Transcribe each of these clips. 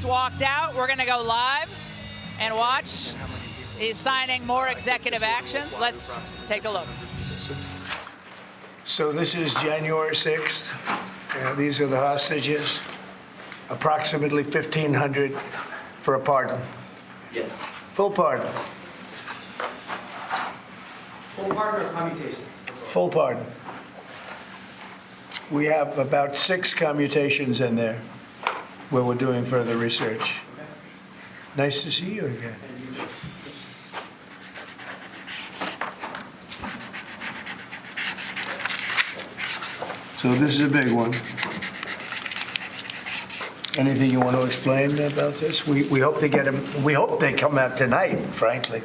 Walked out. We're going to go live and watch. He's signing more executive actions. Let's take a look. So this is January 6th. These are the hostages. Approximately 1,500 for a pardon. Yes. Full pardon. Full pardon or commutations? Full pardon. We have about 6 commutations in there where we're doing further research. Nice to see you again. So this is a big one. Anything you want to explain about this? We hope they get them. We hope they come out tonight, frankly.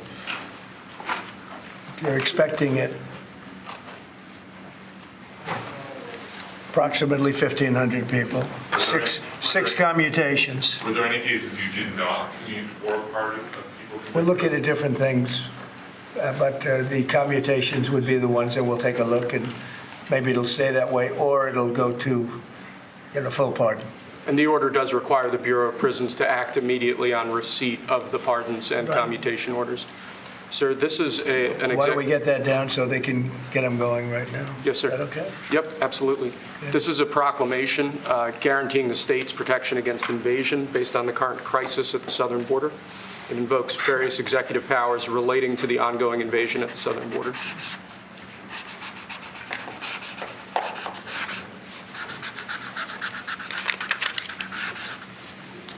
They're expecting it. Approximately 1,500 people. Six commutations. Were there any cases you did not commute or pardon of people? We're looking at different things, but the commutations would be the ones that we'll take a look, and maybe it'll stay that way, or it'll go to, full pardon. And the order does require the Bureau of Prisons to act immediately on receipt of the pardons and commutation orders. Sir, this is an Why don't we get that down so they can get them going right now? Yes, sir. Is that okay? Yep, absolutely. Okay. This is a proclamation guaranteeing the state's protection against invasion based on the current crisis at the southern border. It invokes various executive powers relating to the ongoing invasion at the southern border.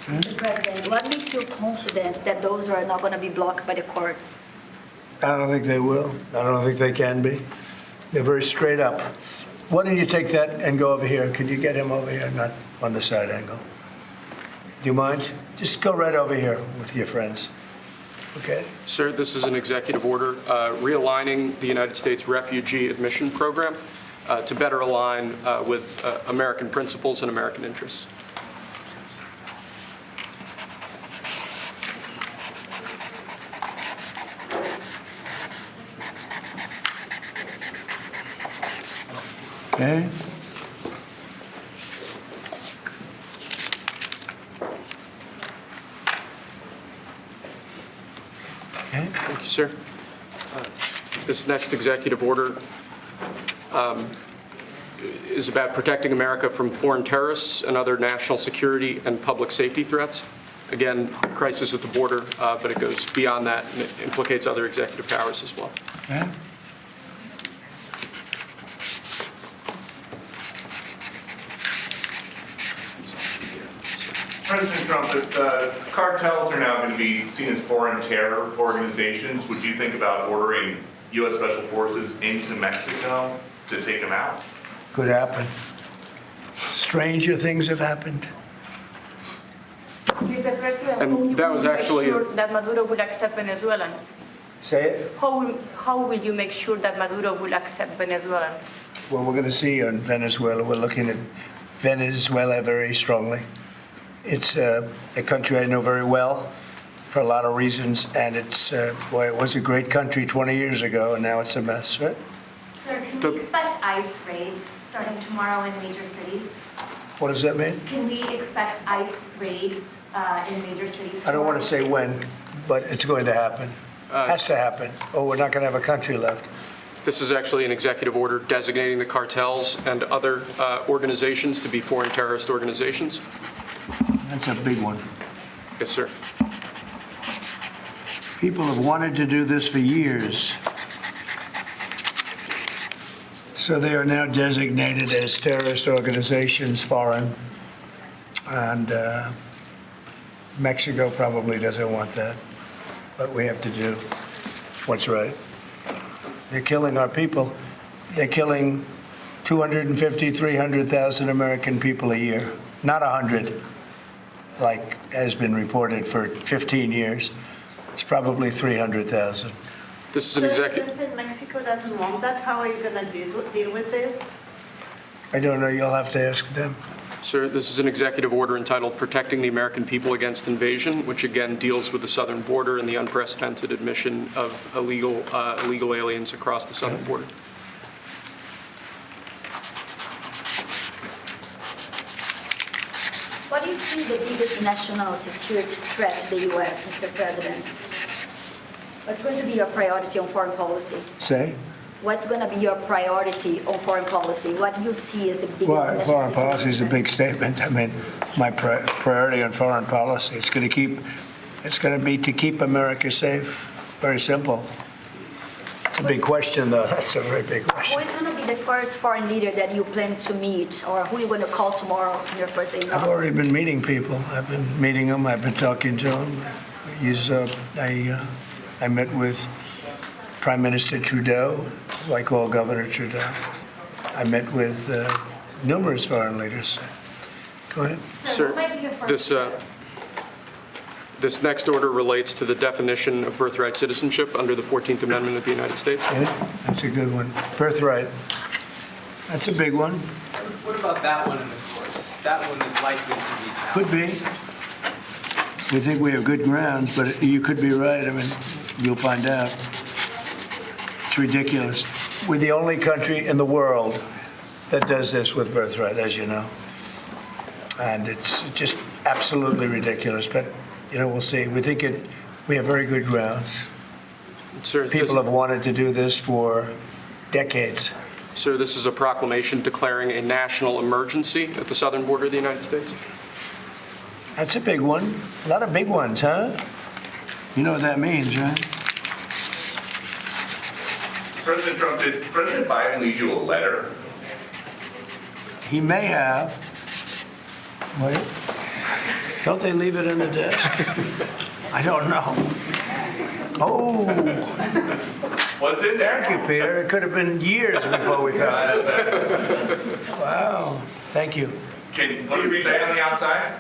Mr. President, what makes you confident that those are not going to be blocked by the courts? I don't think they will. I don't think they can be. They're very straight up. Why don't you take that and go over here? Could you get him over here, not on the side angle? Do you mind? Just go right over here with your friends. Okay? Sir, this is an executive order realigning the United States refugee admission program to better align with American principles and American interests. Okay? Okay? Thank you, sir. This next executive order is about protecting America from foreign terrorists and other national security and public safety threats. Again, crisis at the border, but it goes beyond that and it implicates other executive powers as well. Okay? President Trump, if cartels are now going to be seen as foreign terror organizations, would you think about ordering U.S. Special Forces into Mexico to take them out? Could happen. Stranger things have happened. Mr. President, And that was actually sure that Maduro will accept Venezuelans? Say it. How will you make sure that Maduro will accept Venezuelans? Well, we're going to see on Venezuela. We're looking at Venezuela very strongly. It's a country I know very well for a lot of reasons, and it's, boy, it was a great country 20 years ago, and now it's a mess, right? Sir, can we expect ICE raids starting tomorrow in major cities? What does that mean? Can we expect ICE raids in major cities? I don't want to say when, but it's going to happen. Has to happen, or we're not going to have a country left. This is actually an executive order designating the cartels and other organizations to be foreign terrorist organizations. That's a big one. Yes, sir. People have wanted to do this for years. So they are now designated as terrorist organizations, foreign. And Mexico probably doesn't want that. But we have to do what's right. They're killing our people. They're killing 250, 300,000 American people a year. Not 100, like has been reported for 15 years. It's probably 300,000. This is an executive. President, Mexico doesn't want that. How are you going to deal with this? I don't know. You'll have to ask them. Sir, this is an executive order entitled Protecting the American People Against Invasion, which again deals with the southern border and the unprecedented admission of illegal aliens across the southern border. What do you see see the biggest national security threat to the U.S., Mr. President? What's going to be your priority on foreign policy? Say? What's going to be your priority on foreign policy? What you see as the biggest Well, national foreign security policy is a threat? big statement. I mean, my priority on foreign policy, it's going to be to keep America safe. Very simple. It's a big question, though. That's a very big Who question. is going to be the first foreign leader that you plan to meet, or who you going to call tomorrow on your first day in I've office? already been meeting people. I've been meeting them. I've been talking to them. I met with Prime Minister Trudeau, who I call Governor Trudeau. I met with numerous foreign leaders. Go ahead. Sir, what might be your first this next order relates to the definition of birthright citizenship under the 14th Amendment of the United States. Good. That's a good one. Birthright. That's a big one. What about that one in the courts? That one is likely to be challenged. Could be. We think we have good grounds, but you could be right. I mean, you'll find out. It's ridiculous. We're the only country in the world that does this with birthright, as you know. And it's just absolutely ridiculous. But, you know, we'll see. We have very good grounds. Sir, People have wanted to do this for decades. Sir, this is a proclamation declaring a national emergency at the southern border of the United States. That's a big one. A lot of big ones, huh? You know what that means, right? President Trump, did President Biden leave you a letter? He may have. Wait. Don't they leave it in the desk? I don't know. Oh, What's in there? thank you, Peter. It could have been years before we found it. Wow. Thank you. What does it say on the outside?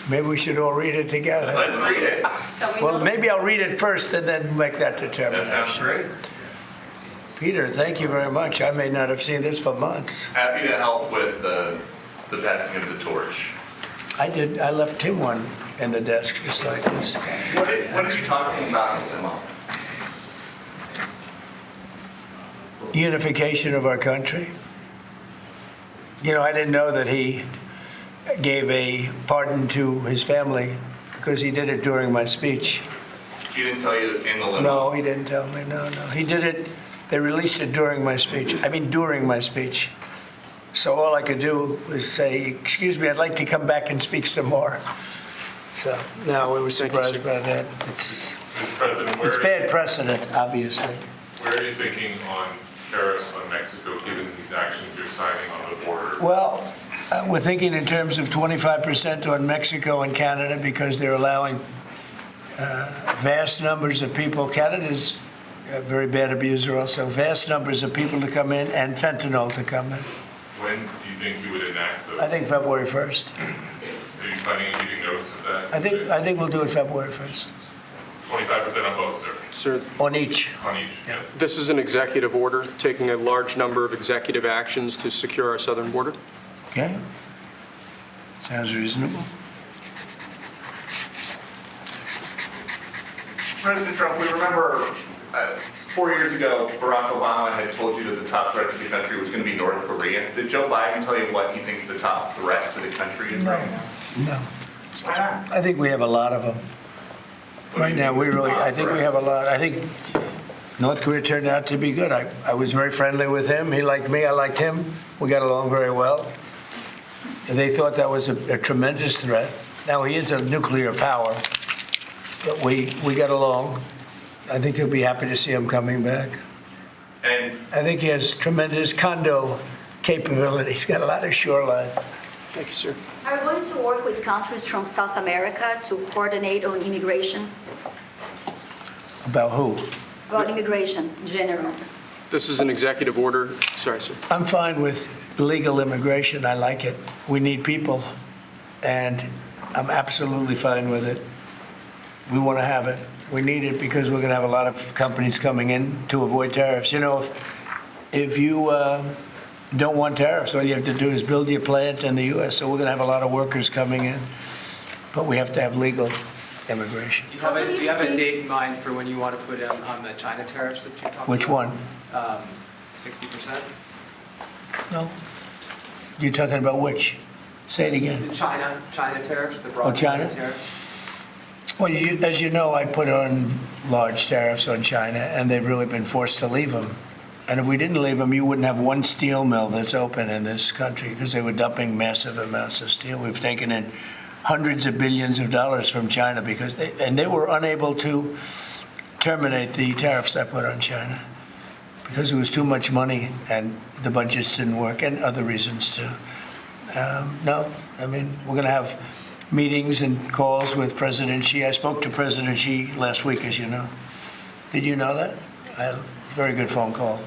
Maybe we should all read it together. Let's read it. Well, maybe I'll read it first and then make that That sounds determination. great. Peter, thank you very much. I may not have seen this for months. Happy to help with the passing of the torch. I did. I left him one in the desk just like this. What are you talking about with him on? Unification of our country. You know, I didn't know that he gave a pardon to his family because he did it during my speech. He didn't tell you in the limo? No, he didn't tell me. No. He did it. They released it during my speech. I mean, during my speech. So all I could do was say, excuse me, I'd like to come back and speak some more. So, no, we were Thank you, surprised sir. by that. It's President, bad precedent, obviously. where are you thinking on tariffs on Mexico, given these actions you're signing on the border? Well, we're thinking in terms of 25% on Mexico and Canada because they're allowing vast numbers of people. Canada's a very bad abuser also. Vast numbers of people to come in and fentanyl to come in. When do you think you would enact those? I think February 1st. Are you planning on giving notice of that? I think we'll do it February 1st. 25% on both, sir, Sir, On each. on each? Yeah. this is an executive order taking a large number of executive actions to secure our southern border. Okay? Sounds reasonable. President Trump, we remember 4 years ago, Barack Obama had told you that the top threat to the country was going to be North Korea. Did Joe Biden tell you what he thinks the top threat to the country is right now? No. Why not? I think we have a lot of them. Right now, I think we have a lot. I think North Korea turned out to be good. I was very friendly with him. He liked me. I liked him. We got along very well. They thought that was a tremendous threat. Now, he is a nuclear power, but we got along. I think he'll be happy to see him coming back. And I think he has tremendous condo capability. He's got a lot of shoreline. Thank you, sir. Are you going to work with countries from South America to coordinate on immigration? About who? About immigration in general? This is an executive order. Sorry, sir. I'm fine with legal immigration. I like it. We need people, and I'm absolutely fine with it. We want to have it. We need it because we're going to have a lot of companies coming in to avoid tariffs. You know, if you don't want tariffs, all you have to do is build your plant in the U.S. So we're going to have a lot of workers coming in, but we have to have legal immigration. Do you have a date in mind for when you want to put in on the China tariffs that you talked about? Which one? 60%? No. You're talking about which? Say it again. The China tariffs, the broad China? tariffs? Well, as you know, I put on large tariffs on China, and they've really been forced to leave them. And if we didn't leave them, you wouldn't have one steel mill that's open in this country because they were dumping massive amounts of steel. We've taken in hundreds of billions of dollars from China because they were unable to terminate the tariffs I put on China because it was too much money and the budgets didn't work and other reasons too. No, I mean, we're going to have meetings and calls with President Xi. I spoke to President Xi last week, as you know. Did you know that? I had a very good phone call.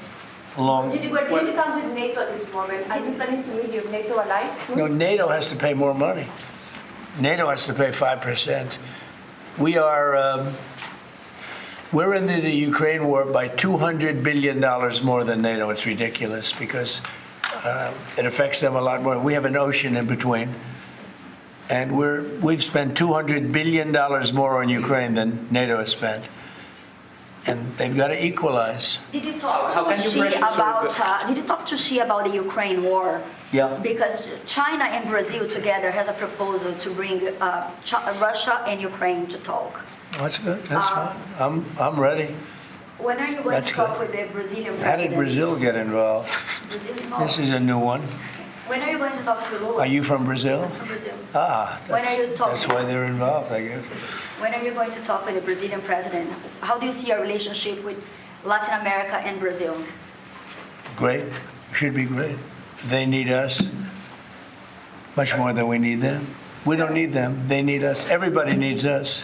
Did you stand with NATO at this moment? Are you planning to meet your NATO allies? No, NATO has to pay more money. NATO has to pay 5%. We're in the Ukraine war by $200 billion more than NATO. It's ridiculous because it affects them a lot more. We have an ocean in between. And we've spent $200 billion more on Ukraine than NATO has spent. And they've got to equalize. Did you talk to Xi about the Ukraine war? Yeah. Because China and Brazil together has a proposal to bring Russia and Ukraine to talk. That's good. That's fine. I'm ready. When are you going to talk with the Brazilian president? How did Brazil get involved? Brazil's involved. This is a new one. When are you going to talk to Lula? Are you from Brazil? I'm from Brazil. When are you talking? That's why they're involved, I guess. When are you going to talk with the Brazilian president? How do you see our relationship with Latin America and Brazil? Great. Should be great. They need us much more than we need them. We don't need them. They need us. Everybody needs us.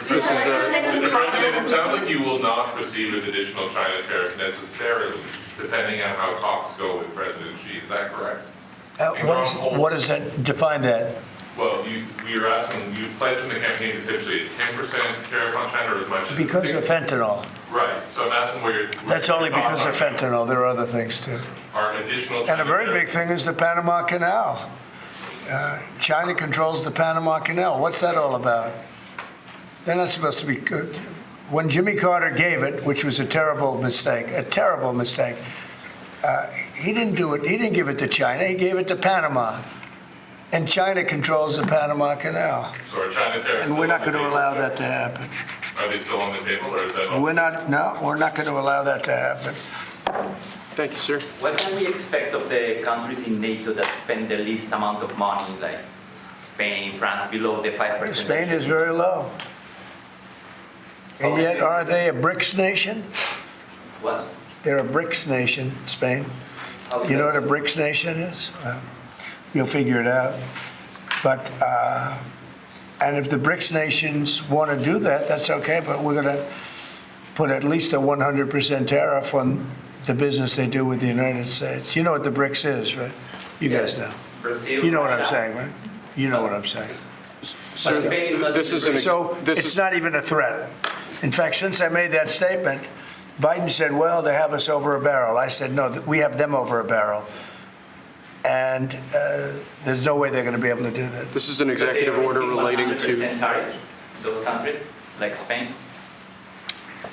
Mr. President, it sounds like you will not proceed with additional China tariffs necessarily, depending on how talks go with President Xi. Is that correct? What does that define that? Well, you were asking, you pledged in the campaign potentially a 10% tariff on China or as much as Because of fentanyl. Right. So I'm asking where you're. That's only because of fentanyl. There are other things too. Are additional. And a very big thing is the Panama Canal. China controls the Panama Canal. What's that all about? They're not supposed to be good. When Jimmy Carter gave it, which was a terrible mistake, he didn't do it. He didn't give it to China. He gave it to Panama. And China controls the Panama Canal. So are China tariffs? And we're not going to allow that to happen. Are they still on the table, or is that? We're not going to allow that to happen. Thank you, sir. What can we expect of the countries in NATO that spend the least amount of money, like Spain, France, below the 5%? Spain is very low. And yet, are they a BRICS nation? What? They're a BRICS nation, Spain. You know what a BRICS nation is? You'll figure it out. But, and if the BRICS nations want to do that, that's okay, but we're going to put at least a 100% tariff on the business they do with the United States. You know what the BRICS is, right? You guys know. Brazil, You know what I'm Russia. saying, right? You know what I'm saying. Sir, this is an So it's not even a threat. In fact, since I made that statement, Biden said, well, they have us over a barrel. I said, no, we have them over a barrel. And there's no way they're going to be able to do that. This is an executive order relating to. 100% tariffs, those countries, like Spain?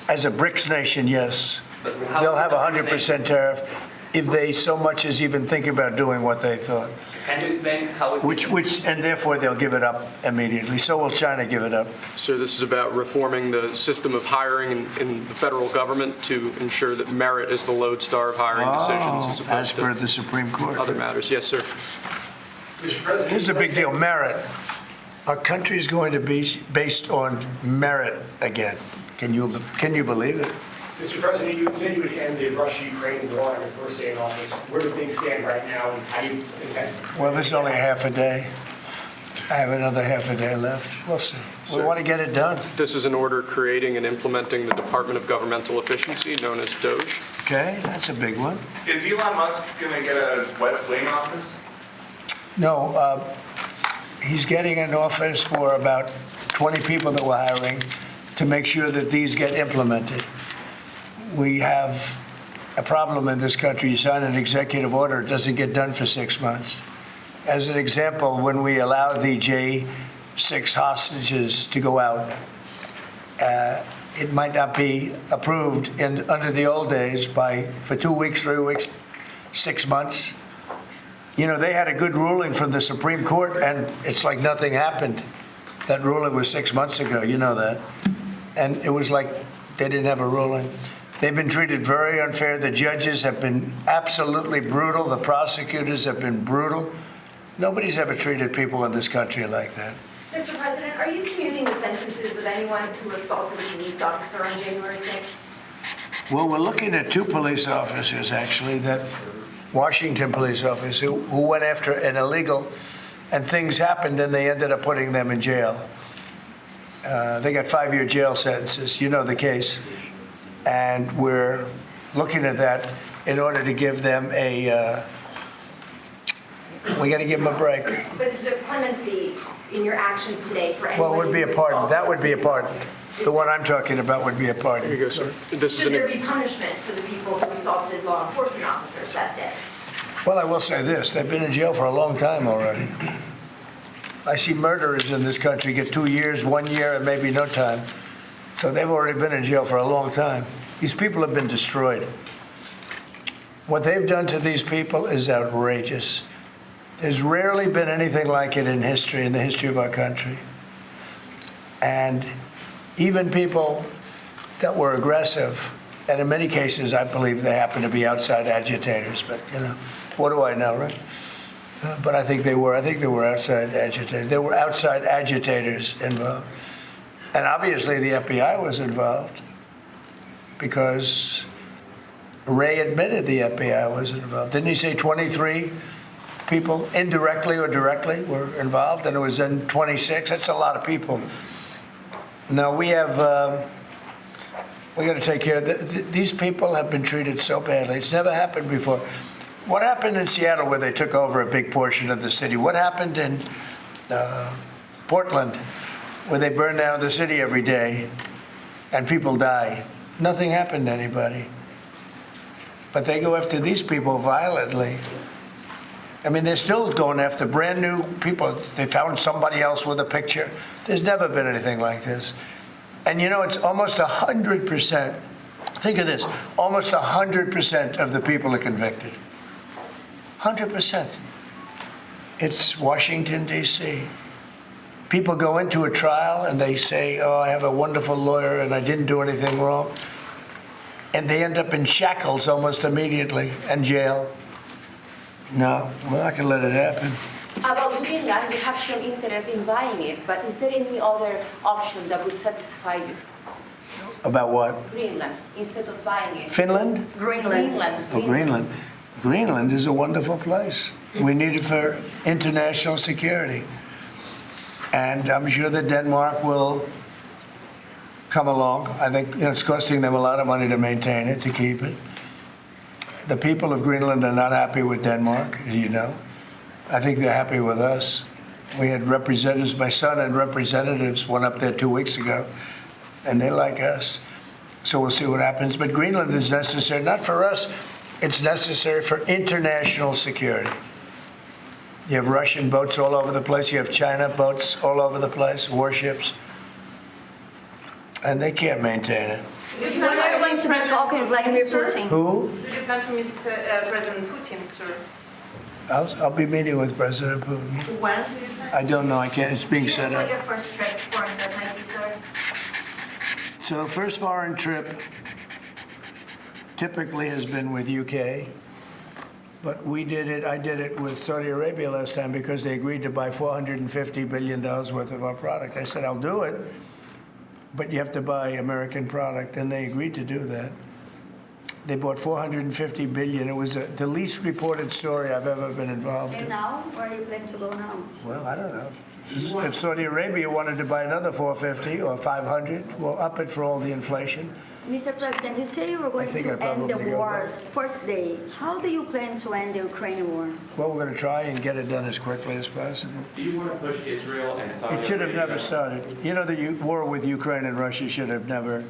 As a BRICS nation, yes. But how They'll have a does that 100% tariff if they so much as even think about doing what they thought. Can you explain how it's... And therefore they'll give it up immediately. So will China give it up. Sir, this is about reforming the system of hiring in the federal government to ensure that merit is the lodestar of hiring decisions As as per opposed the Supreme to Court. other matters. Yes, sir. Mr. President, Here's a big deal, merit. Our country is going to be based on merit again. Can you believe it? Mr. President, you had said you would end the Russia-Ukraine war on your first day in office. Where do things stand right now, and how do you intend? Well, this is only half a day. I have another half a day left. We'll see. We want to get it done. This is an order creating and implementing the Department of Governmental Efficiency, known as DOGE. Okay, that's a big one. Is Elon Musk going to get a West Wing office? No, he's getting an office for about 20 people that we're hiring to make sure that these get implemented. We have a problem in this country. You sign an executive order, it doesn't get done for 6 months. As an example, when we allow the J6 hostages to go out, it might not be approved under the old days for 2 weeks, 3 weeks, 6 months. You know, they had a good ruling from the Supreme Court, and it's like nothing happened. That ruling was 6 months ago, you know that. And it was like they didn't have a ruling. They've been treated very unfair. The judges have been absolutely brutal. The prosecutors have been brutal. Nobody's ever treated people in this country like that. Mr. President, are you commuting the sentences of anyone who assaulted a police officer on January 6th? Well, we're looking at 2 police officers, actually, that Washington police officers who went after an illegal, and things happened, and they ended up putting them in jail. They got 5-year jail sentences. You know the case. And we're looking at that in order to give them we got to give them a break. But is there clemency in your actions today for anyone? Well, it would be a pardon. That would be a pardon. The one I'm talking about would be a pardon. Here you go, sir. Should there be punishment for the people who assaulted law enforcement officers that day? Well, I will say this. They've been in jail for a long time already. I see murderers in this country get 2 years, 1 year, and maybe no time. So they've already been in jail for a long time. These people have been destroyed. What they've done to these people is outrageous. There's rarely been anything like it in history, in the history of our country. And even people that were aggressive, and in many cases, I believe they happen to be outside agitators, but, you know, what do I know, right? But I think they were outside agitators. There were outside agitators involved. And obviously the FBI was involved because Ray admitted the FBI was involved. Didn't he say 23 people, indirectly or directly, were involved? And it was then 26. That's a lot of people. Now we got to take care of these people have been treated so badly. It's never happened before. What happened in Seattle where they took over a big portion of the city? What happened in Portland where they burn down the city every day and people die? Nothing happened to anybody. But they go after these people violently. I mean, they're still going after brand new people. They found somebody else with a picture. There's never been anything like this. And you know, it's almost 100%. Think of this. Almost 100% of the people are convicted. 100%. It's Washington, D.C. People go into a trial and they say, oh, I have a wonderful lawyer and I didn't do anything wrong. And they end up in shackles almost immediately and jail. No, we're not going to let it happen. About Greenland, you have shown interest in buying it, but is there any other option that would satisfy you? About what? Greenland, instead of buying it. Finland? Greenland. Oh, Greenland. Greenland is a wonderful place. We need it for international security. And I'm sure that Denmark will come along. I think it's costing them a lot of money to maintain it, to keep it. The people of Greenland are not happy with Denmark, as you know. I think they're happy with us. We had representatives, my son and representatives went up there 2 weeks ago, and they like us. So we'll see what happens. But Greenland is necessary, not for us, it's necessary for international security. You have Russian boats all over the place. You have China boats all over the place, warships. And they can't maintain it. When are you going to be talking to Vladimir Putin? Who? Do you plan to meet President Putin, sir? I'll be meeting with President Putin. When do you plan? I don't know. I can't. It's being set What up. your first trip foreign trip might be, sir? So the first foreign trip typically has been with UK. But I did it with Saudi Arabia last time because they agreed to buy $450 billion worth of our product. I said, I'll do it, but you have to buy American product, and they agreed to do that. They bought $450 billion. It was the least reported story I've ever been involved And in. now, where are you planning to go now? Well, I don't know. If Saudi Arabia wanted to buy another 450 or 500, we'll up it for all the inflation. Mr. President, you say you were going think to I'd end the probably go wars first day. How do you plan to end the Ukraine war? Well, we're going to try and get it done as quickly as possible. Do you want to push Israel and Saudi Arabia? It should have never started. You know, the war with Ukraine and Russia should have never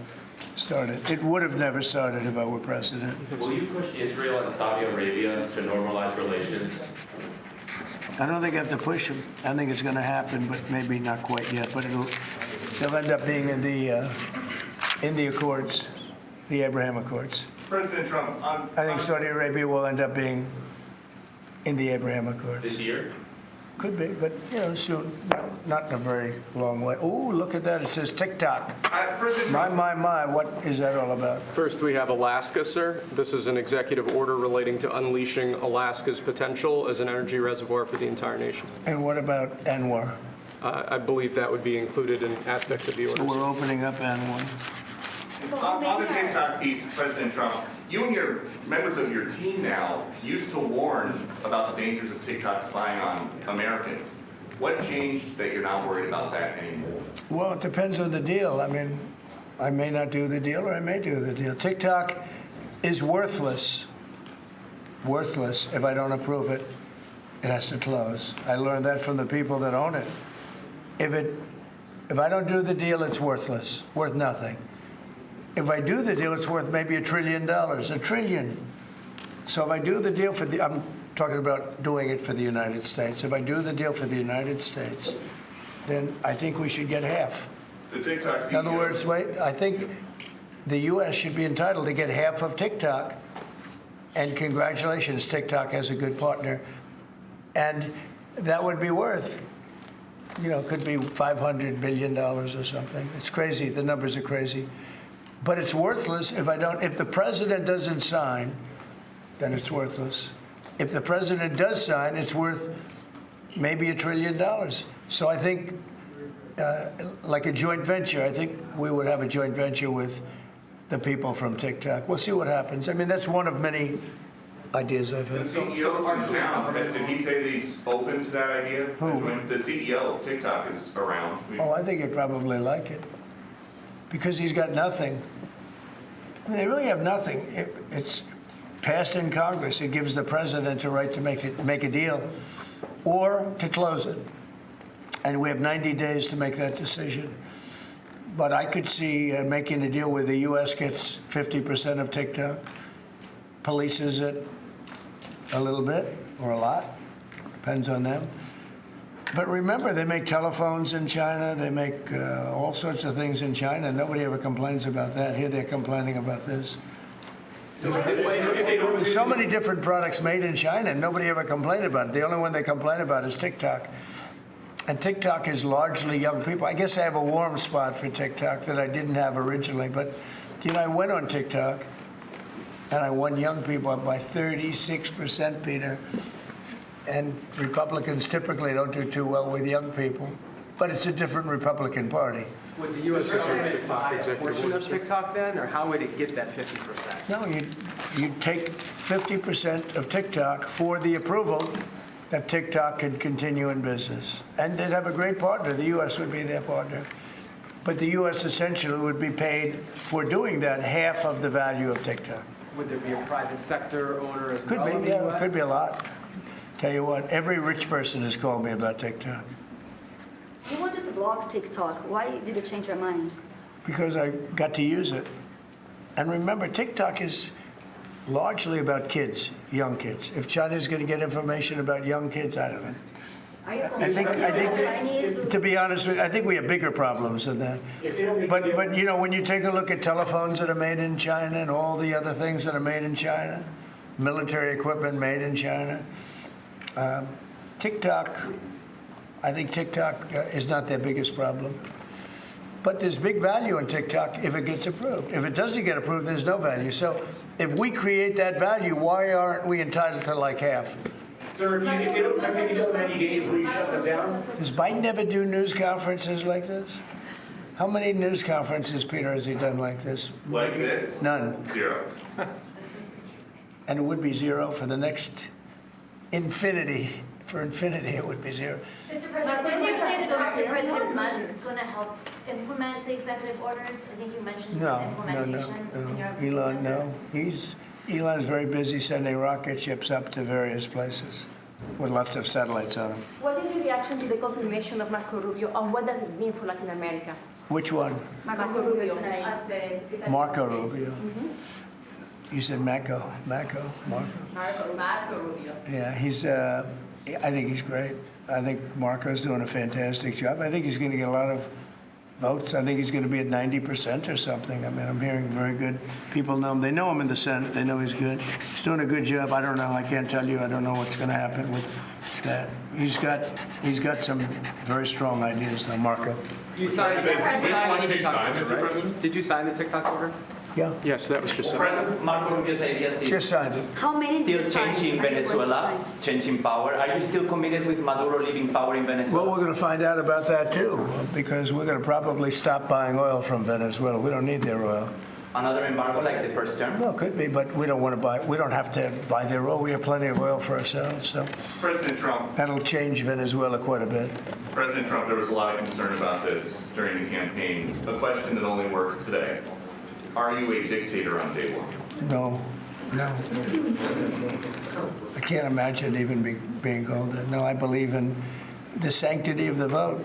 started. It would have never started if I were president. Will you push Israel and Saudi Arabia to normalize relations? I don't think I have to push them. I think it's going to happen, but maybe not quite yet. But they'll end up being in the Accords, the Abraham Accords. President Trump, I think Saudi Arabia will end up being in the Abraham Accords. This year? Could be, but, soon, not in a very long way. Oh, look at that, it says TikTok. My, what is that all about? First, we have Alaska, sir. This is an executive order relating to unleashing Alaska's potential as an energy reservoir for the entire nation. And what about ANWR? I believe that would be included in aspects of the order. So we're opening up ANWR. On the TikTok piece, President Trump, you and your members of your team now used to warn about the dangers of TikTok spying on Americans. What changed that you're not worried about that anymore? Well, it depends on the deal. I mean, I may not do the deal or I may do the deal. TikTok is worthless if I don't approve it. It has to close. I learned that from the people that own it. If I don't do the deal, it's worthless, worth nothing. If I do the deal, it's worth maybe $1 trillion, $1 trillion. So if I do the deal I'm talking about doing it for the United States. If I do the deal for the United States, then I think we should get half. The TikTok CEO. In other words, I think the U.S. should be entitled to get half of TikTok. And congratulations, TikTok has a good partner. And that would be worth, could be $500 billion or something. It's crazy. The numbers are crazy. But it's worthless if the president doesn't sign, then it's worthless. If the president does sign, it's worth maybe $1 trillion. So I think, like a joint venture, I think we would have a joint venture with the people from TikTok. We'll see what happens. I mean, that's one of many ideas I've had. The CEO is down. Did he say that he's open to that idea? Who? The CEO of TikTok is around. Oh, I think he'd probably like it. Because he's got nothing. I mean, they really have nothing. It's passed in Congress. It gives the president a right to make a deal or to close it. And we have 90 days to make that decision. But I could see making a deal where the U.S. gets 50% of TikTok, polices it a little bit or a lot, depends on them. But remember, they make telephones in China. They make all sorts of things in China. Nobody ever complains about that. Here they're complaining about this. There's so many different products made in China, and nobody ever complained about it. The only one they complain about is TikTok. And TikTok is largely young people. I guess I have a warm spot for TikTok that I didn't have originally. But, I went on TikTok, and I won young people up by 36%, Peter. And Republicans typically don't do too well with young people. But it's a different Republican Party. Would the U.S. government buy a portion of TikTok then, or how would it get that 50%? No, you'd take 50% of TikTok for the approval that TikTok could continue in business. And they'd have a great partner. The U.S. would be their partner. But the U.S. essentially would be paid for doing that half of the value of TikTok. Would there be a private sector owner as well? Could be, yeah, it could be a lot. Tell you what, every rich person has called me about TikTok. You wanted to block TikTok. Why did you change your mind? Because I got to use it. And remember, TikTok is largely about kids, young kids. If China's going to get information about young kids, I don't know. I think, to be honest with you, I think we have bigger problems than that. But when you take a look at telephones that are made in China and all the other things that are made in China, military equipment made in China, TikTok, I think TikTok is not their biggest problem. But there's big value in TikTok if it gets approved. If it doesn't get approved, there's no value. So if we create that value, why aren't we entitled to like half? Sir, if they don't take it 90 days, will you shut them down? Does Biden ever do news conferences like this? How many news conferences, Peter, has he done like this? Like this? None. 0. And it would be 0 for the next infinity. For infinity, it would be 0. Mr. President, didn't you plan to talk to President Musk going to help implement the executive orders? I think you mentioned implementation in your opening Elon, answer. no. Elon's very busy sending rocket ships up to various places with lots of satellites on them. What is your reaction to the confirmation of Marco Rubio, and what does it mean for Latin America? Which one? Marco Rubio. Marco Rubio. You said Marco. Marco Rubio. Yeah, I think he's great. I think Marco's doing a fantastic job. I think he's going to get a lot of votes. I think he's going to be at 90% or something. I mean, I'm hearing very good. People know him. They know him in the Senate. They know he's good. He's doing a good job. I don't know. I can't tell you. I don't know what's going to happen with that. He's got some very strong ideas now, Marco. You signed the TikTok order, right? Did you sign the TikTok order? Yeah. Yes, that was just said. President Marco Rubio's ideas is Just signed it. How many still did you sign? changing I didn't want to Venezuela, sign. changing power. Are you still committed with Maduro leaving power in Venezuela? Well, we're going to find out about that too, because we're going to probably stop buying oil from Venezuela. We don't need their oil. Another embargo like the first term? Well, it could be, but we don't want to buy. We don't have to buy their oil. We have plenty of oil for ourselves, so President Trump, that'll change Venezuela quite a bit. President Trump, there was a lot of concern about this during the campaign. A question that only works today. Are you a dictator on day one? No. I can't imagine even being called that. No, I believe in the sanctity of the vote.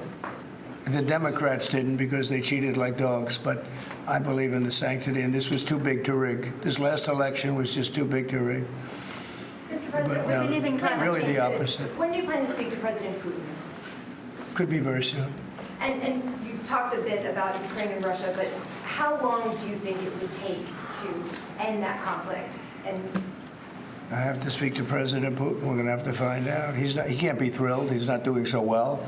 The Democrats didn't because they cheated like dogs, but I believe in the sanctity, and this was too big to rig. This last election was just too big to rig. Mr. But President, no, we live in really the opposite. when do you plan to speak to President Putin? Could be very soon. And you talked a bit about Ukraine and Russia, but how long do you think it would take to end that conflict? And I have to speak to President Putin. We're going to have to find out. He can't be thrilled. He's not doing so well.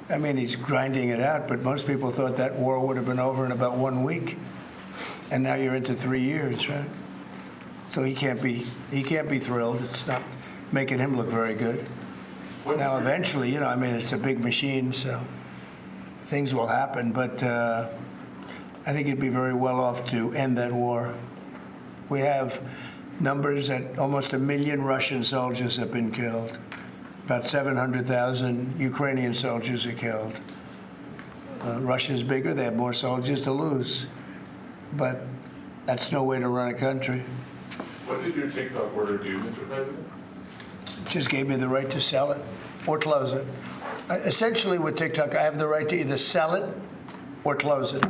I mean, he's grinding it out, but most people thought that war would have been over in about 1 week. And now you're into 3 years, right? So he can't be thrilled. It's not making him look very good. Now, eventually, you know, I mean, it's a big machine, so things will happen, but I think he'd be very well off to end that war. We have numbers that almost 1 million Russian soldiers have been killed. About 700,000 Ukrainian soldiers are killed. Russia's bigger. They have more soldiers to lose. But that's no way to run a country. What did your TikTok order do, Mr. President? It just gave me the right to sell it or close it. Essentially, with TikTok, I have the right to either sell it or close it.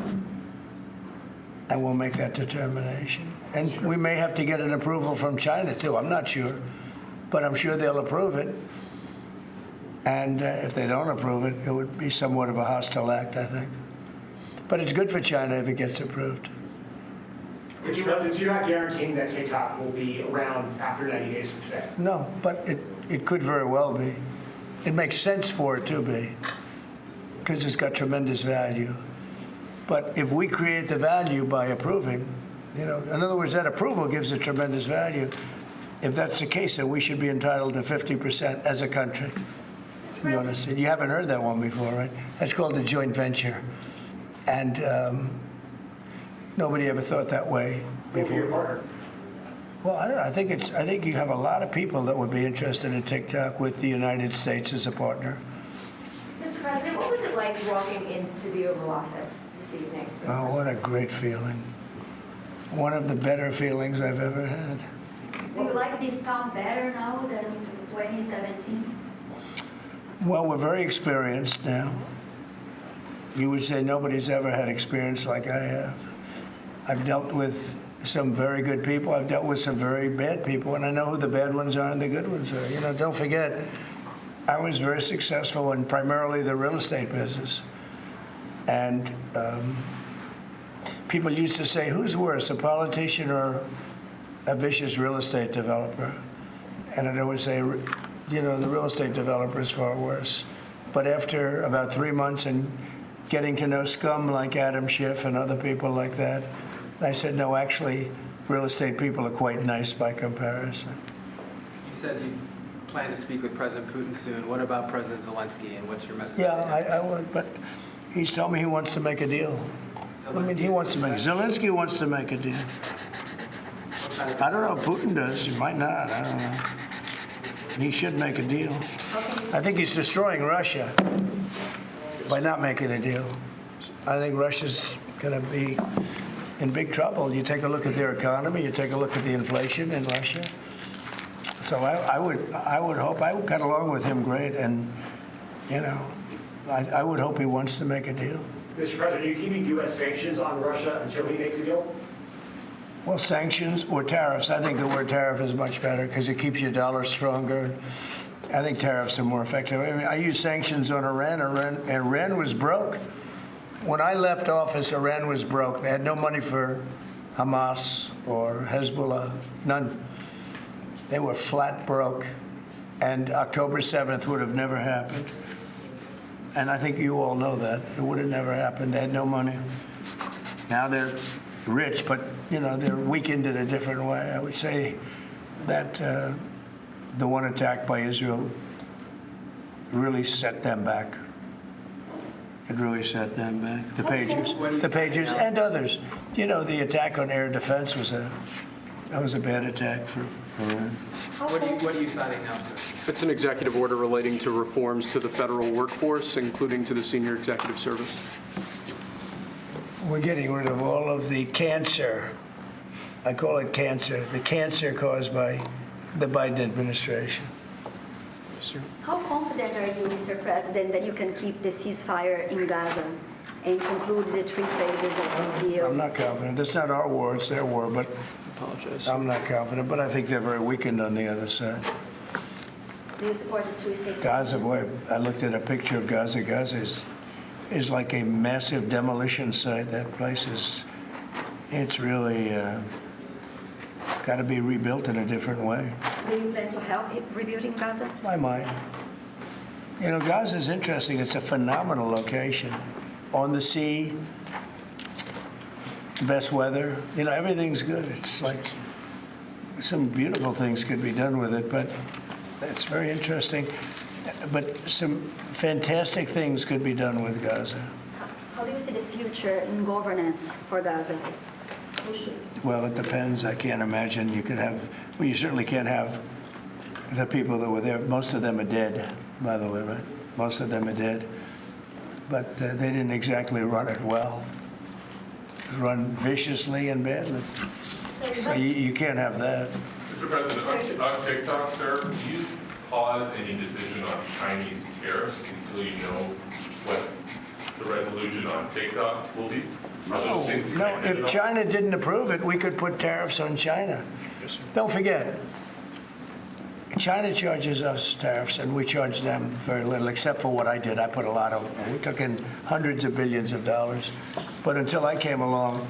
And we'll make that determination. And we may have to get an approval from China, too. I'm not sure. But I'm sure they'll approve it. And if they don't approve it, it would be somewhat of a hostile act, I think. But it's good for China if it gets approved. Mr. President, you're not guaranteeing that TikTok will be around after 90 days from today? No, but it could very well be. It makes sense for it to be, because it's got tremendous value. But if we create the value by approving, you know, in other words, that approval gives it tremendous value. If that's the case, then we should be entitled to 50% as a country. You understand? You haven't heard that one before, right? That's called a joint venture. And nobody ever thought that way before. Well, I don't know. I think you have a lot of people that would be interested in TikTok with the United States as a partner. Mr. President, what was it like walking into the Oval Office this evening? Oh, what a great feeling. One of the better feelings I've ever had. Do you like this town better now than in 2017? Well, we're very experienced now. You would say nobody's ever had experience like I have. I've dealt with some very good people. I've dealt with some very bad people, and I know who the bad ones are and the good ones are. You know, don't forget, I was very successful in primarily the real estate business. And people used to say, who's worse, a politician or a vicious real estate developer? And I'd always say, you know, the real estate developer is far worse. But after about 3 months and getting to know scum like Adam Schiff and other people like that, I said, no, actually, real estate people are quite nice by comparison. You said you plan to speak with President Putin soon. What about President Zelensky, and what's your message? Yeah, I would, but he's told me he wants to make a deal. I mean, he wants to make, Zelensky wants to make a deal. I don't know if Putin does. He might not. I don't know. He should make a deal. I think he's destroying Russia by not making a deal. I think Russia's going to be in big trouble. You take a look at their economy. You take a look at the inflation in Russia. So I would hope. I got along with him great, and you know, I would hope he wants to make a deal. Mr. President, are you keeping U.S. sanctions on Russia until he makes a deal? Well, sanctions or tariffs. I think the word tariff is much better because it keeps your dollar stronger. I think tariffs are more effective. I mean, I use sanctions on Iran. Iran was broke. When I left office, Iran was broke. They had no money for Hamas or Hezbollah, none. They were flat broke. And October 7th would have never happened. And I think you all know that. It would have never happened. They had no money. Now they're rich, but, you know, they're weakened in a different way. I would say that the one attack by Israel really set them back. It really set them back. The Pagers and others. You know, the attack on air defense was a bad attack for Iran. What are you signing now, sir? It's an executive order relating to reforms to the federal workforce, including to the senior executive service. We're getting rid of all of the cancer. I call it cancer. The cancer caused by the Biden administration. How confident are you, Mr. President, that you can keep the ceasefire in Gaza and conclude the 3 phases of this deal? I'm not confident. That's not our war, it's their war, but Apologize. I'm not confident, but I think they're very weakened on the other side. Do you support the 2-state solution? Gaza, boy, I looked at a picture of Gaza. Gaza is like a massive demolition site. That place it's really got to be rebuilt in a different way. Do you plan to help rebuilding Gaza? I might. You know, Gaza is interesting. It's a phenomenal location. On the sea, best weather. You know, everything's good. It's like some beautiful things could be done with it, but it's very interesting. But some fantastic things could be done with Gaza. How do you see the future in governance for Gaza? Well, it depends. I can't imagine you could have, well, you certainly can't have the people that were there. Most of them are dead, by the way, right? Most of them are dead. But they didn't exactly run it well. Run viciously and badly. So you can't have that. Mr. President, on TikTok, sir, do you pause any decision on Chinese tariffs until you know what the resolution on TikTok will be? No, if China didn't approve it, we could put tariffs on China. Don't forget, China charges us tariffs, and we charge them very little, except for what I did. I put a lot of, we took in hundreds of billions of dollars. But until I came along,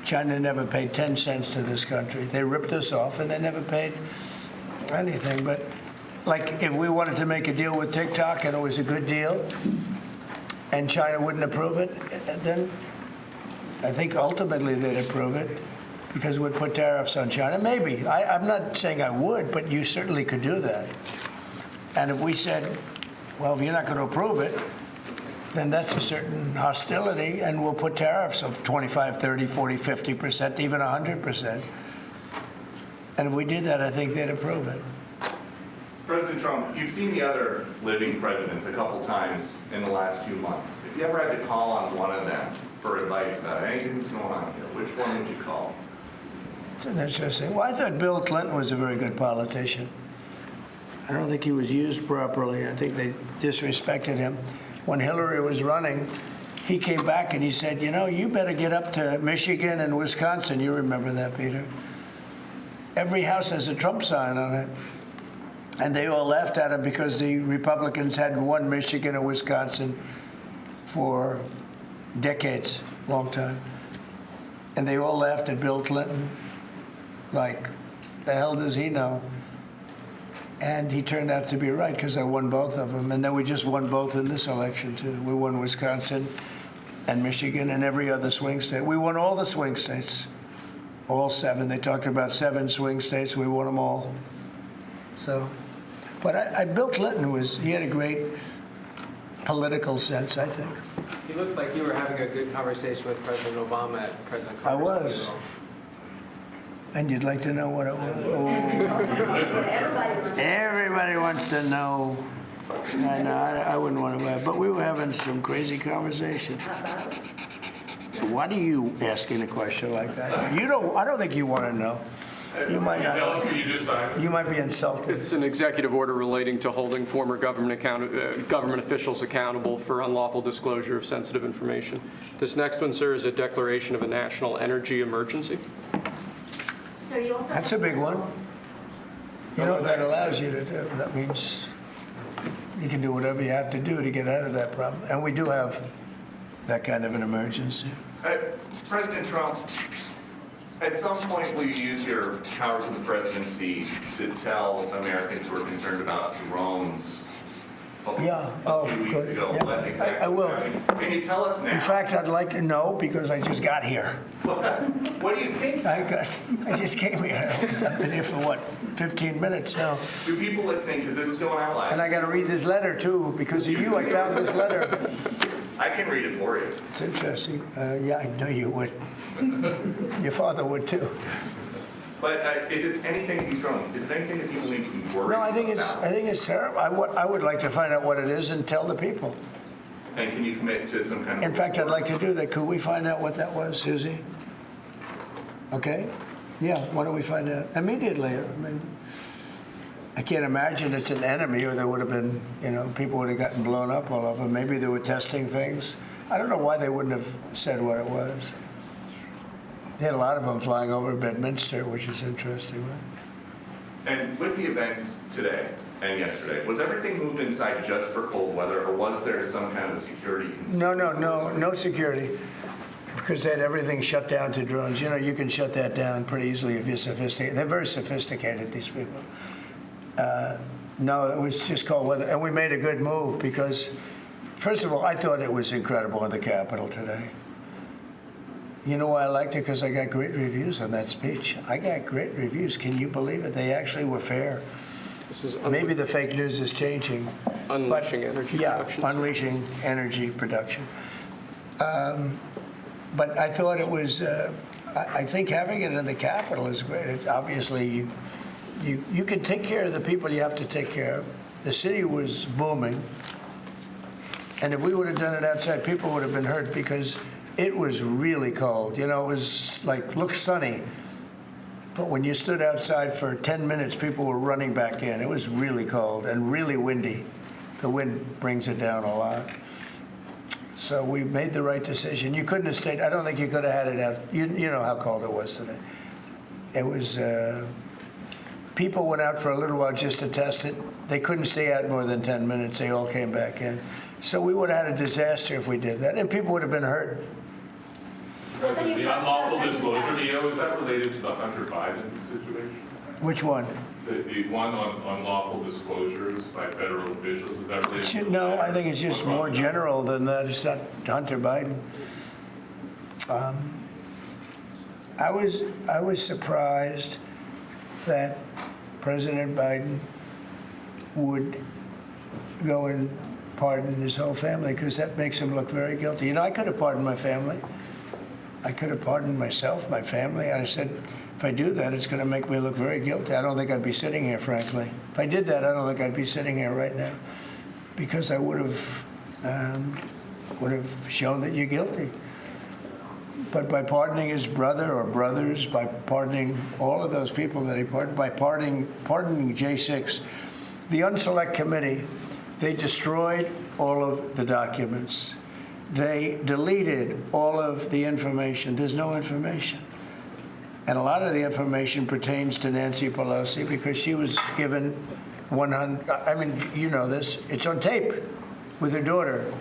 China never paid 10 cents to this country. They ripped us off, and they never paid anything. But like, if we wanted to make a deal with TikTok, and it was a good deal, and China wouldn't approve it, then I think ultimately they'd approve it because we'd put tariffs on China. Maybe. I'm not saying I would, but you certainly could do that. And if we said, well, if you're not going to approve it, then that's a certain hostility, and we'll put tariffs of 25, 30, 40, 50%, even 100%. And if we did that, I think they'd approve it. President Trump, you've seen the other living presidents a couple times in the last few months. If you ever had to call on one of them for advice about anything that's going on here, which one would you call? It's an interesting. Well, I thought Bill Clinton was a very good politician. I don't think he was used properly. I think they disrespected him. When Hillary was running, he came back and he said, you know, you better get up to Michigan and Wisconsin. You remember that, Peter? Every house has a Trump sign on it. And they all laughed at him because the Republicans hadn't won Michigan or Wisconsin for decades, long time. And they all laughed at Bill Clinton. Like, the hell does he know? And he turned out to be right because I won both of them. And then we just won both in this election, too. We won Wisconsin and Michigan and every other swing state. We won all the swing states, all 7. They talked about 7 swing states. We won them all. So, but Bill Clinton he had a great political sense, I think. You looked like you were having a good conversation with President Obama at President I Carter's was. And you'd like to know what it was? Oh. Everybody wants to know. I know, I wouldn't want to, but we were having some crazy conversation. Why do you asking a question like that? I don't think you want to know. You might not. You might be insulted. It's an executive order relating to holding former government officials accountable for unlawful disclosure of sensitive information. This next one, sir, is a declaration of a national energy emergency. So you also That's a big one. You know what that allows you to do? That means you can do whatever you have to do to get out of that problem. And we do have that kind of an emergency. President Trump, at some point, will you use your powers of the presidency to tell Americans who are concerned about drones? Yeah. A few weeks Good. ago, Yeah. what exactly I will. happened? Can you tell us now? In fact, I'd like to know because I just got here. What do you think? I just came here. I've been here for what, 15 minutes now. Do people listening, because this is going out live. And I got to read this letter too. Because of you, I found this letter. I can read it for you. It's interesting. Yeah, I knew you would. Your father would too. But is it anything, these drones, is it anything that people need to be worried about? No, I think it's terrible. I would like to find out what it is and tell the people. And can you commit to some kind of... In fact, I'd like to do that. Could we find out what that was, Susie? Okay? Yeah, why don't we find out immediately? I mean, I can't imagine it's an enemy or there would have been, people would have gotten blown up all over. Maybe they were testing things. I don't know why they wouldn't have said what it was. They had a lot of them flying over Bedminster, which is interesting, right? And with the events today and yesterday, was everything moved inside just for cold weather, or was there some kind of a security concern? No security, because they had everything shut down to drones. You can shut that down pretty easily if you're sophisticated. They're very sophisticated, these people. No, it was just cold weather, and we made a good move because, first of all, I thought it was incredible in the Capitol today. You know why I liked it? Because I got great reviews on that speech. I got great reviews. Can you believe it? They actually were fair. This is Maybe the fake news is changing. Unleashing energy production. Yeah, unleashing energy production. But I thought it was, I think having it in the Capitol is great. It's obviously, you can take care of the people you have to take care of. The city was booming. And if we would have done it outside, people would have been hurt because it was really cold. It was like, looked sunny. But when you stood outside for 10 minutes, people were running back in. It was really cold and really windy. The wind brings it down a lot. So we made the right decision. You couldn't have stayed. I don't think you could have had it out. You know how cold it was today. It was, people went out for a little while just to test it. They couldn't stay out more than 10 minutes. They all came back in. So we would have had a disaster if we did that, and people would have been hurt. The unlawful disclosure, is that related to the Hunter Biden situation? Which one? The one on unlawful disclosures by federal officials, is that related to No, I think it's just more general than that. It's not Hunter Biden. I was surprised that President Biden would go and pardon his whole family, because that makes him look very guilty. I could have pardoned my family. I could have pardoned myself, my family. And I said, if I do that, it's going to make me look very guilty. I don't think I'd be sitting here, frankly. If I did that, I don't think I'd be sitting here right now, because I would have shown that you're guilty. But by pardoning his brother or brothers, by pardoning all of those people that he pardoned, by pardoning J6, the Unselect Committee, they destroyed all of the documents. They deleted all of the information. There's no information. And a lot of the information pertains to Nancy Pelosi because she was given 100, I mean, you know this, it's on tape with her daughter.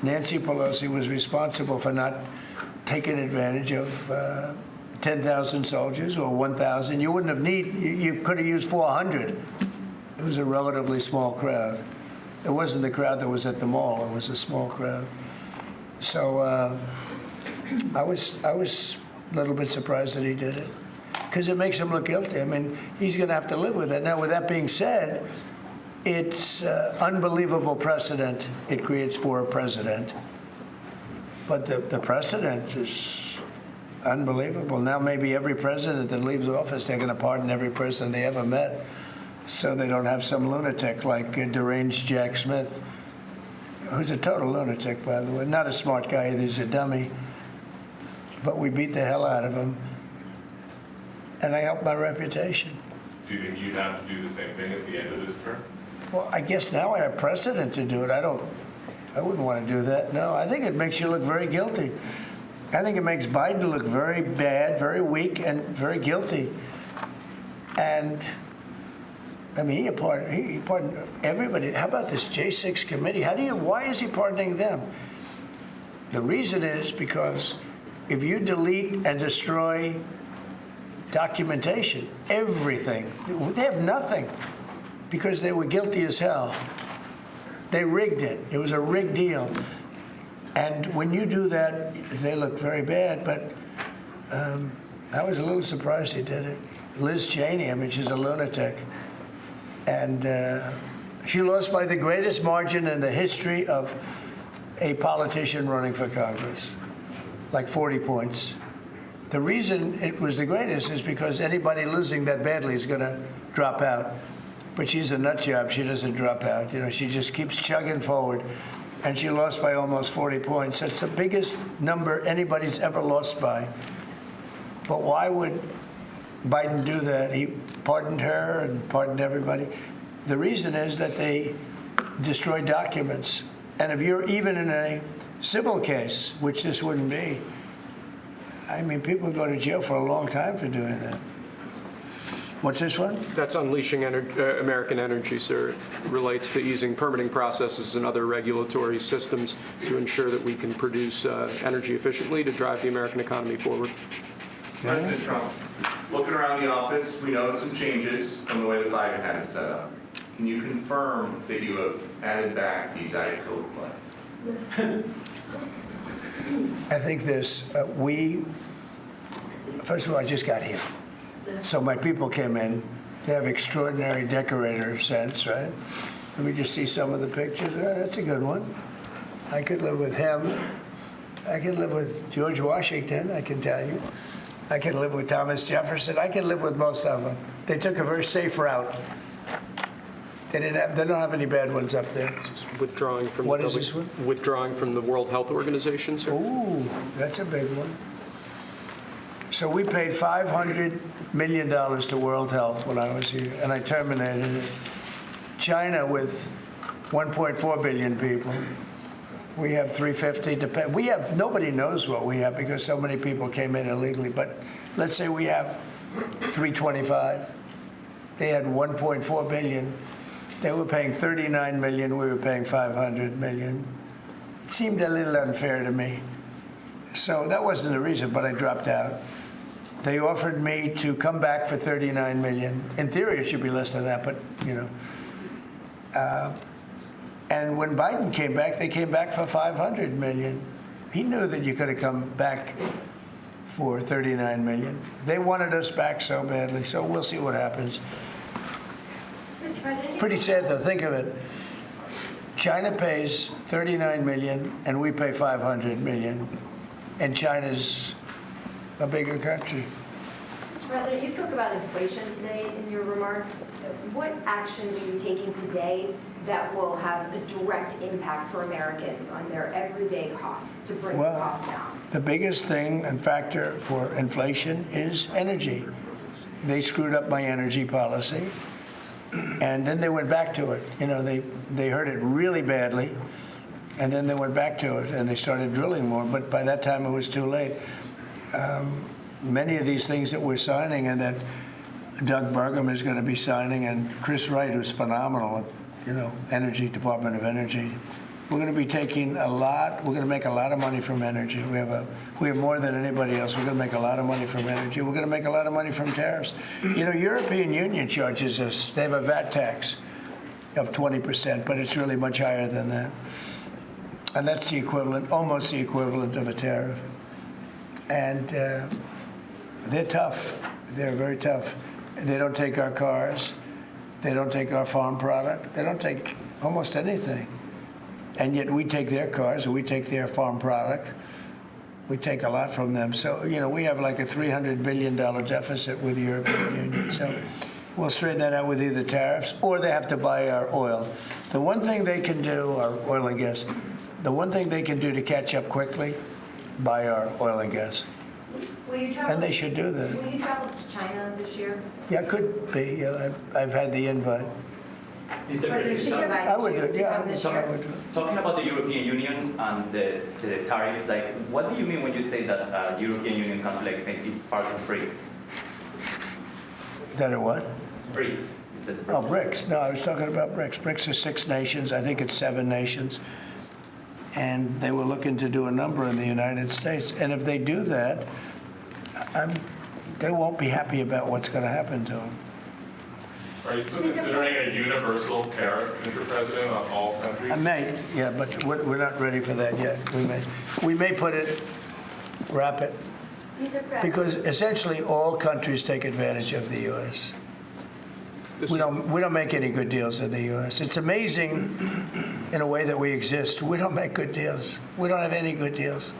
Nancy Pelosi was responsible for not taking advantage of 10,000 soldiers or 1,000. You wouldn't have you could have used 400. It was a relatively small crowd. It wasn't the crowd that was at the mall. It was a small crowd. So I was a little bit surprised that he did it, because it makes him look guilty. I mean, he's going to have to live with it. Now, with that being said, it's unbelievable precedent it creates for a president. But the precedent is unbelievable. Now maybe every president that leaves office, they're going to pardon every person they ever met, so they don't have some lunatic like deranged Jack Smith, who's a total lunatic, by the way. Not a smart guy either, he's a dummy. But we beat the hell out of him, and I helped my reputation. Do you think you'd have to do the same thing at the end of this term? Well, I guess now I have precedent to do it. I wouldn't want to do that. No, I think it makes you look very guilty. I think it makes Biden look very bad, very weak, and very guilty. And I mean, he pardoned everybody. How about this J6 committee? Why is he pardoning them? The reason is because if you delete and destroy documentation, everything, they have nothing because they were guilty as hell. They rigged it. It was a rigged deal. And when you do that, they look very bad, but I was a little surprised he did it. Liz Cheney, I mean, she's a lunatic. And she lost by the greatest margin in the history of a politician running for Congress, like 40 points. The reason it was the greatest is because anybody losing that badly is going to drop out. But she's a nut job. She doesn't drop out. You know, she just keeps chugging forward. And she lost by almost 40 points. That's the biggest number anybody's ever lost by. But why would Biden do that? He pardoned her and pardoned everybody. The reason is that they destroyed documents. And if you're even in a civil case, which this wouldn't be, I mean, people go to jail for a long time for doing that. What's this one? That's unleashing American energy, sir. It relates to easing permitting processes and other regulatory systems to ensure that we can produce energy efficiently to drive the American economy forward. President Trump, looking around the office, we noticed some changes from the way the Biden had it set up. Can you confirm that you have added back the Diet Coke play? I think this, first of all, I just got here. So my people came in. They have extraordinary decorator sense, right? Let me just see some of the pictures. That's a good one. I could live with him. I could live with George Washington, I can tell you. I could live with Thomas Jefferson. I could live with most of them. They took a very safe route. They don't have any bad ones up there. Withdrawing from What is this one? Withdrawing from the World Health Organization, sir. Ooh, that's a big one. So we paid $500 million to World Health when I was here, and I terminated it. China, with 1.4 billion people, we have 350 to pay. We have, nobody knows what we have because so many people came in illegally, but let's say we have 325. They had 1.4 billion. They were paying 39 million, we were paying 500 million. It seemed a little unfair to me. So that wasn't the reason, but I dropped out. They offered me to come back for 39 million. In theory, it should be less than that, but, you know. And when Biden came back, they came back for 500 million. He knew that you could have come back for 39 million. They wanted us back so badly, so we'll see what happens. Mr. President, Pretty sad, though. Think of it. China pays 39 million, and we pay 500 million. And China's a bigger country. Mr. President, you spoke about inflation today in your remarks. What actions are you taking today that will have a direct impact for Americans on their everyday costs to bring the costs down? The biggest thing and factor for inflation is energy. They screwed up my energy policy, and then they went back to it. You know, they hurt it really badly, and then they went back to it, and they started drilling more, but by that time it was too late. Many of these things that we're signing and that Doug Burgum is going to be signing, and Chris Wright, who's phenomenal, you know, Department of Energy, we're going to be taking a lot, we're going to make a lot of money from energy. We have more than anybody else. We're going to make a lot of money from energy. We're going to make a lot of money from tariffs. You know, European Union charges us, they have a VAT tax of 20%, but it's really much higher than that. And that's the equivalent, almost the equivalent of a tariff. And they're tough. They're very tough. They don't take our cars. They don't take our farm product. They don't take almost anything. And yet we take their cars, and we take their farm product. We take a lot from them. So, you know, we have like a $300 billion deficit with the European Union. So we'll straighten that out with either tariffs or they have to buy our oil. The one thing they can do, our oil and gas, the one thing they can do to catch up quickly, buy our oil and gas. Will you travel? And they should do that. Will you travel to China this year? Yeah, it could be. Yeah, I've had the invite. Is there I would do it. Yeah, I would do it. Talking about the European Union and the tariffs, like, what do you mean when you say that European Union country like Spain is part of BRICS? That are what? BRICS. Oh, BRICS. No, I was talking about BRICS. BRICS is 6 nations. I think it's 7 nations. and they were looking to do a number in the United States. And if they do that, they won't be happy about what's going to happen to them. Are you still considering a universal tariff, Mr. President, on all countries? I may, yeah, but we're not ready for that yet. We may wrap it, because essentially all countries take advantage of the U.S. We don't make any good deals in the U.S. It's amazing in a way that we exist. We don't make good deals. We don't have any good deals.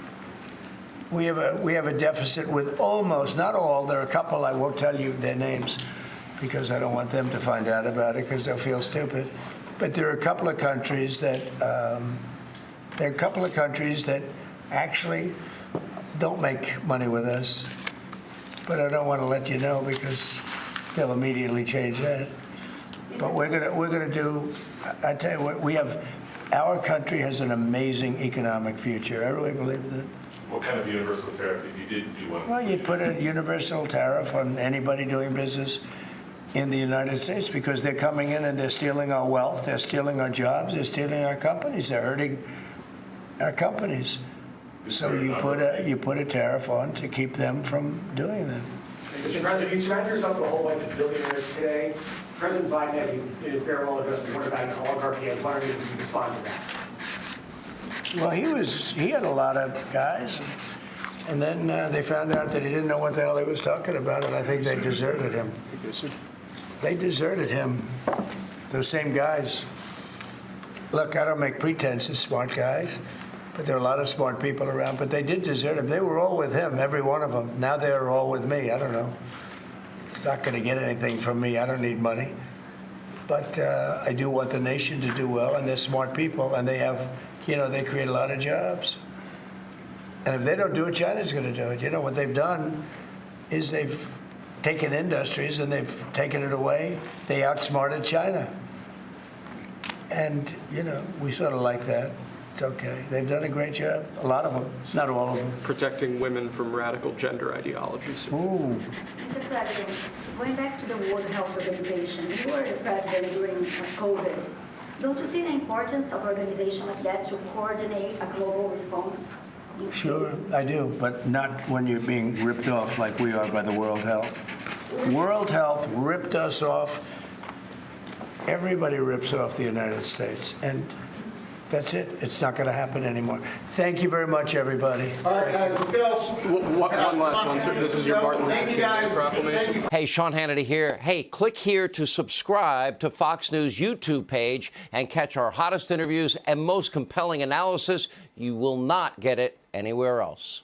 We have a deficit with almost, not all, there are a couple, I won't tell you their names because I don't want them to find out about it because they'll feel stupid. But there are a couple of countries that actually don't make money with us. But I don't want to let you know because they'll immediately change that. But we're gonna do. I tell you what, our country has an amazing economic future. I really believe that. What kind of universal tariff if you did do one? Well, you'd put a universal tariff on anybody doing business in the United States because they're coming in and they're stealing our wealth, they're stealing our jobs, they're stealing our companies, they're hurting our companies. So you put a tariff on to keep them from doing that. Mr. President, you surrounded yourself with a whole bunch of billionaires today. President Biden, as in his farewell address, warned about an oligarchy. I was wondering if you could respond to that. Well, he had a lot of guys, and then they found out that he didn't know what the hell he was talking about, and I think they deserted him. They deserted him, those same guys. Look, I don't make pretenses, smart guys, but there are a lot of smart people around, but they did desert him. They were all with him, every one of them. Now they're all with me. I don't know. It's not going to get anything from me. I don't need money. But I do want the nation to do well, and they're smart people, and they have, they create a lot of jobs. And if they don't do it, China's going to do it. What they've done is they've taken industries and they've taken it away. They outsmarted China. And, we sort of like that. It's okay. They've done a great job. A lot of them, not all of them. Protecting women from radical gender ideologies. Ooh. Mr. President, going back to the World Health Organization, you were the president during COVID. Don't you see the importance of an organization like that to coordinate a global response? Sure, I do, but not when you're being ripped off like we are by the World Health. World Health ripped us off. Everybody rips off the United States, and that's it. It's not going to happen anymore. Thank you very much, everybody. All right, guys, let's go. One last one, sir. This is your Martin Luther King proclamation. Hey, Sean Hannity here. Hey, click here to subscribe to Fox News YouTube page and catch our hottest interviews and most compelling analysis. You will not get it anywhere else.